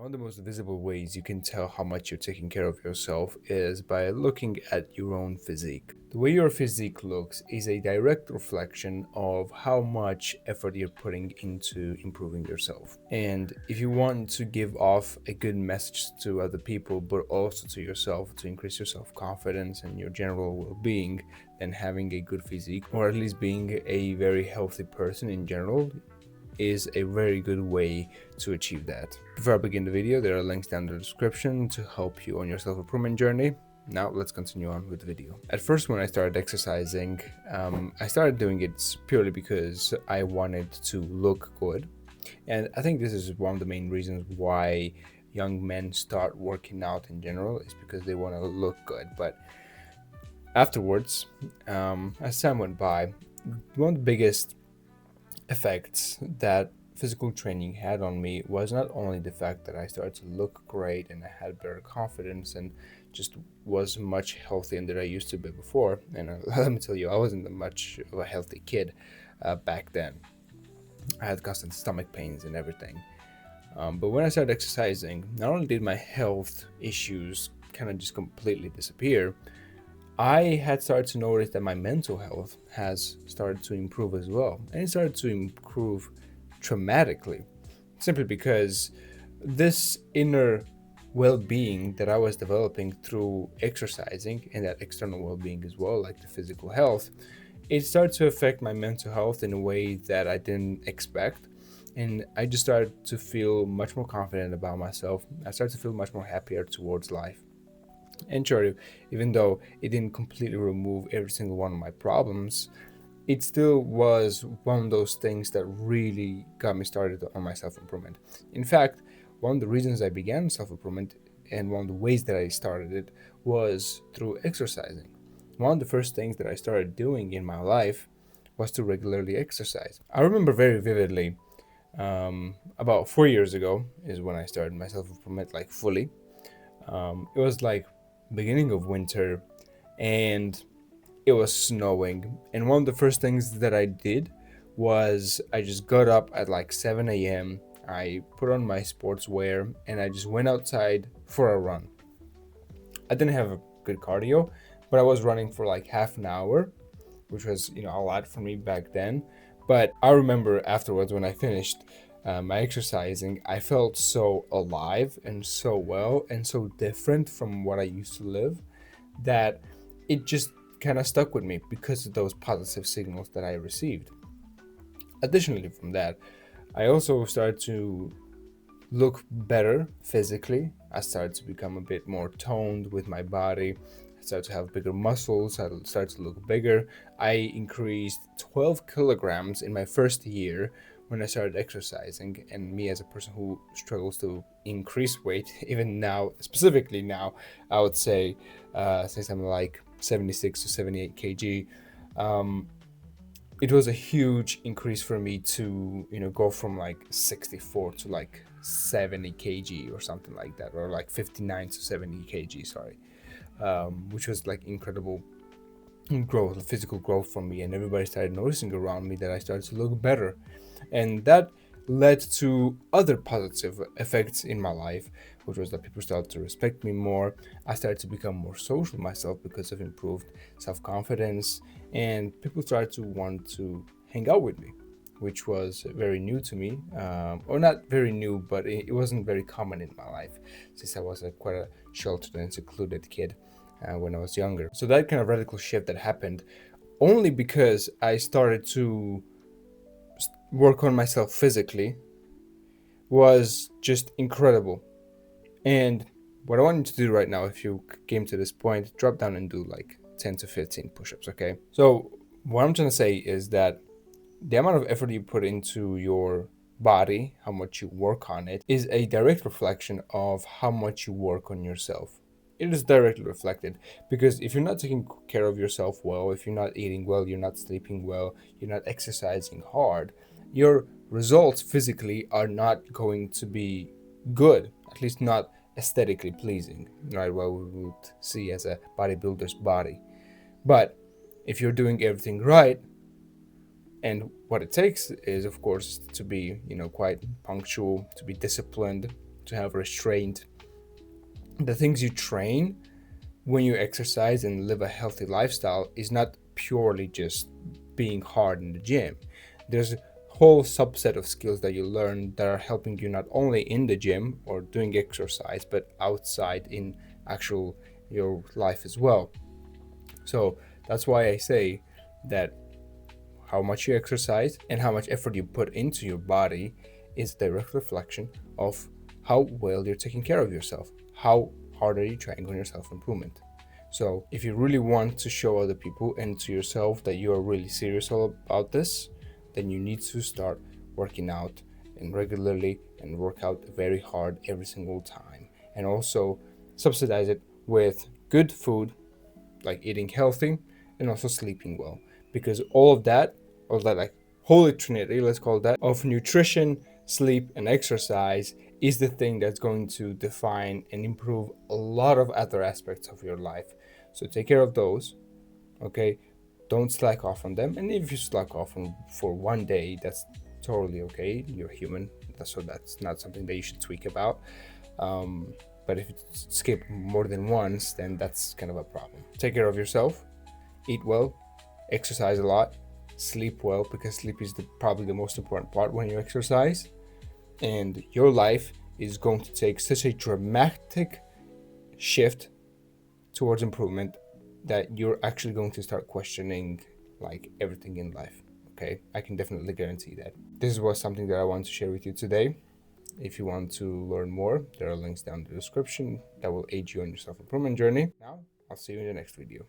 One of the most visible ways you can tell how much you're taking care of yourself is by looking at your own physique. The way your physique looks is a direct reflection of how much effort you're putting into improving yourself. And if you want to give off a good message to other people, but also to yourself to increase your self confidence and your general well being, then having a good physique, or at least being a very healthy person in general, is a very good way to achieve that. Before I begin the video, there are links down in the description to help you on your self-improvement journey. Now let's continue on with the video. At first, when I started exercising, I started doing it purely because I wanted to look good. And I think this is one of the main reasons why young men start working out in general, is because they want to look good. But afterwards, as time went by, one of the biggest effects that physical training had on me was not only the fact that I started to look great and I had better confidence and just was much healthier than I used to be before. And let me tell you, I wasn't much of a healthy kid back then. I had constant stomach pains and everything. But when I started exercising, not only did my health issues kind of just completely disappear, I had started to notice that my mental health has started to improve as well. And it started to improve dramatically, simply because this inner well-being that I was developing through exercising and that external well-being as well, like the physical health, it started to affect my mental health in a way that I didn't expect. And I just started to feel much more confident about myself. I started to feel much more happier towards life. And sure, even though it didn't completely remove every single one of my problems, it still was one of those things that really got me started on my self-improvement. In fact, one of the reasons I began self-improvement and one of the ways that I started it was through exercising. One of the first things that I started doing in my life was to regularly exercise. I remember very vividly, about 4 years ago is when I started my self-improvement like fully. It was like beginning of winter and it was snowing, and one of the first things that I did was I just got up at like 7 a.m. I put on my sportswear and I just went outside for a run. I didn't have a good cardio, but I was running for like half an hour, which was, a lot for me back then. But I remember afterwards when I finished my exercising, I felt so alive and so well and so different from what I used to live that it just kind of stuck with me because of those positive signals that I received. Additionally, from that, I also started to look better physically. I started to become a bit more toned with my body. I started to have bigger muscles. I started to look bigger. I increased 12 kilograms in my first year when I started exercising. And me, as a person who struggles to increase weight, even now, specifically now, I would say, since I'm like 76 to 78 kg, it was a huge increase for me to go from like 64 to like 70 kg or something like that, or like 59 to 70 kg, sorry, which was like incredible growth, physical growth for me. And everybody started noticing around me that I started to look better, and that led to other positive effects in my life, which was that people started to respect me more. I started to become more social myself because of improved self-confidence, and people started to want to hang out with me, which was very new to me, or not very new, but it wasn't very common in my life, since I was quite a sheltered and secluded kid when I was younger. So that kind of radical shift that happened only because I started to work on myself physically was just incredible. And what I want you to do right now, if you came to this point, drop down and do like 10 to 15 push-ups, okay? So what I'm trying to say is that the amount of effort you put into your body, how much you work on it, is a direct reflection of how much you work on yourself. It is directly reflected, because if you're not taking care of yourself well, if you're not eating well, you're not sleeping well, you're not exercising hard, your results physically are not going to be good, at least not aesthetically pleasing, right? What we would see as a bodybuilder's body. But if you're doing everything right, and what it takes is, of course, to be, quite punctual, to be disciplined, to have restraint. The things you train when you exercise and live a healthy lifestyle is not purely just being hard in the gym. There's a whole subset of skills that you learn that are helping you not only in the gym or doing exercise, but outside in actual your life as well. So that's why I say that how much you exercise and how much effort you put into your body is a direct reflection of how well you're taking care of yourself. How hard are you trying on your self improvement? So, if you really want to show other people and to yourself that you are really serious about this, then you need to start working out and regularly and work out very hard every single time. And also subsidize it with good food, like eating healthy and also sleeping well. Because all of that, or that like holy trinity, let's call it that, of nutrition, sleep, and exercise is the thing that's going to define and improve a lot of other aspects of your life. So take care of those, okay? Don't slack off on them. And if you slack off for one day, that's totally okay. You're human. So that's not something that you should tweak about. But if you skip more than once, then that's kind of a problem. Take care of yourself, eat well, exercise a lot, sleep well, because sleep is probably the most important part when you exercise. And your life is going to take such a dramatic shift towards improvement that you're actually going to start questioning like everything in life. Okay, I can definitely guarantee that. This was something that I want to share with you today. If you want to learn more, there are links down in the description that will aid you on your self-improvement journey. Now, I'll see you in the next video.